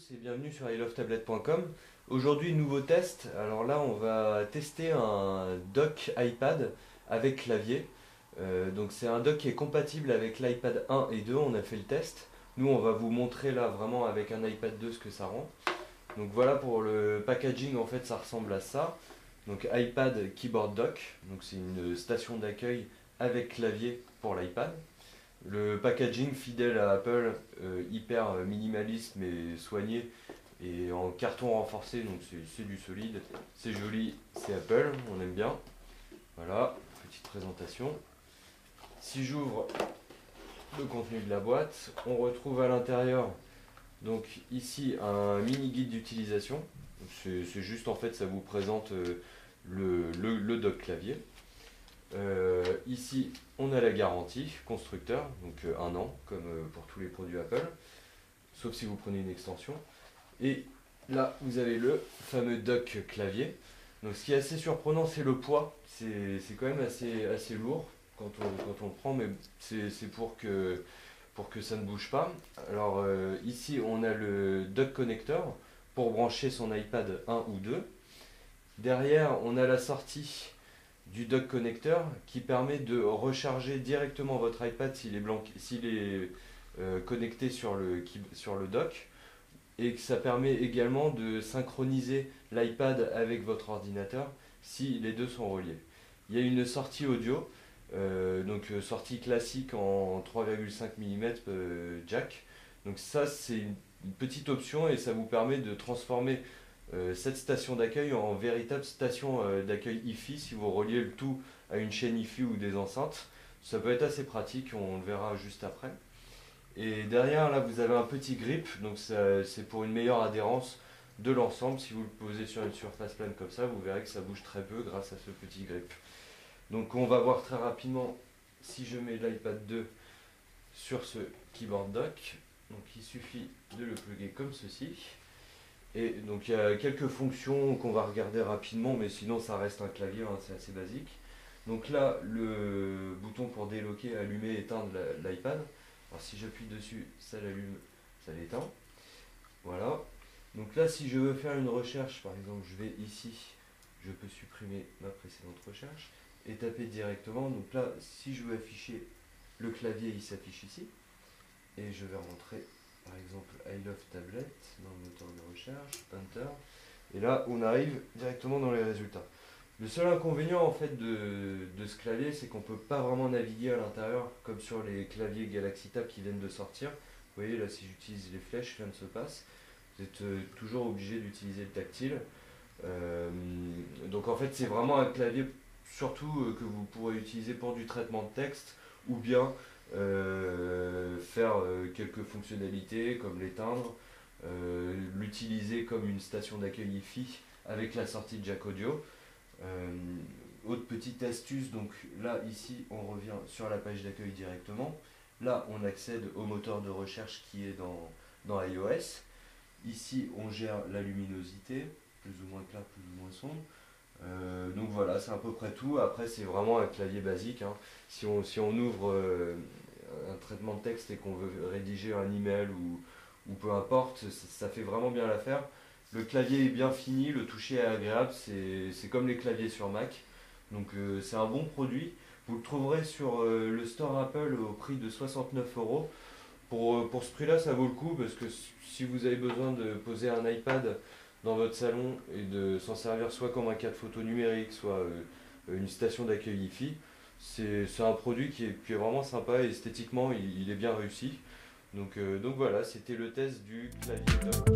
tous et bienvenue sur ilovetablet.com. Aujourd'hui, nouveau test. Alors là, on va tester un dock iPad avec clavier. Donc c'est un dock qui est compatible avec l'iPad 1 et 2, on a fait le test. Nous, on va vous montrer là vraiment avec un iPad 2 ce que ça rend. Donc voilà pour le packaging, en fait ça ressemble à ça. Donc iPad Keyboard Dock, donc c'est une station d'accueil avec clavier pour l'iPad. Le packaging fidèle à Apple, hyper minimaliste mais soigné et en carton renforcé, donc c'est du solide, c'est joli, c'est Apple, on aime bien. Voilà, petite présentation. Si j'ouvre le contenu de la boîte, on retrouve à l'intérieur donc ici un mini guide d'utilisation. C'est juste en fait ça vous présente le dock clavier. Ici on a la garantie constructeur, donc 1 an comme pour tous les produits Apple, sauf si vous prenez une extension. Et là vous avez le fameux dock clavier. Donc ce qui est assez surprenant c'est le poids, c'est quand même assez lourd quand on le prend, mais c'est pour que ça ne bouge pas. Alors ici on a le dock connecteur pour brancher son iPad 1 ou 2. Derrière on a la sortie du dock connecteur qui permet de recharger directement votre iPad s'il est connecté sur le dock, et que ça permet également de synchroniser l'iPad avec votre ordinateur si les deux sont reliés. Il y a une sortie audio, donc sortie classique en 3,5 mm jack. Donc ça c'est une petite option et ça vous permet de transformer cette station d'accueil en véritable station d'accueil Hi-Fi si vous reliez le tout à une chaîne Hi-Fi ou des enceintes. Ça peut être assez pratique, on le verra juste après. Et derrière là vous avez un petit grip, donc c'est pour une meilleure adhérence de l'ensemble. Si vous le posez sur une surface plane comme ça, vous verrez que ça bouge très peu grâce à ce petit grip. Donc on va voir très rapidement si je mets l'iPad 2 sur ce keyboard dock. Donc il suffit de le plugger comme ceci. Et donc il y a quelques fonctions qu'on va regarder rapidement, mais sinon ça reste un clavier, hein, c'est assez basique. Donc là, le bouton pour déloquer, allumer, éteindre l'iPad. Alors si j'appuie dessus, ça l'allume, ça l'éteint. Voilà. Donc là, si je veux faire une recherche, par exemple, je vais ici, je peux supprimer ma précédente recherche et taper directement. Donc là, si je veux afficher le clavier, il s'affiche ici. Et je vais rentrer par exemple I Love Tablet dans le moteur de recherche, Enter, et là on arrive directement dans les résultats. Le seul inconvénient en fait de ce clavier, c'est qu'on ne peut pas vraiment naviguer à l'intérieur comme sur les claviers Galaxy Tab qui viennent de sortir. Vous voyez là, si j'utilise les flèches, rien ne se passe. Vous êtes toujours obligé d'utiliser le tactile. Donc en fait c'est vraiment un clavier surtout que vous pourrez utiliser pour du traitement de texte ou bien faire quelques fonctionnalités comme l'éteindre, l'utiliser comme une station d'accueil Hi-Fi avec la sortie jack audio. Autre petite astuce, donc là ici on revient sur la page d'accueil directement. Là on accède au moteur de recherche qui est dans iOS. Ici on gère la luminosité, plus ou moins clair, plus ou moins sombre. Donc voilà, c'est à peu près tout. Après c'est vraiment un clavier basique, hein. Si on ouvre un traitement de texte et qu'on veut rédiger un email ou peu importe, ça fait vraiment bien l'affaire. Le clavier est bien fini, le toucher est agréable, c'est comme les claviers sur Mac. Donc c'est un bon produit. Vous le trouverez sur le store Apple au prix de 69 €. Pour ce prix-là, ça vaut le coup parce que si vous avez besoin de poser un iPad dans votre salon et de s'en servir soit comme un cadre photo numérique, soit une station d'accueil Hi-Fi, c'est un produit qui est vraiment sympa et esthétiquement il est bien réussi. Donc voilà, c'était le test du clavier dock.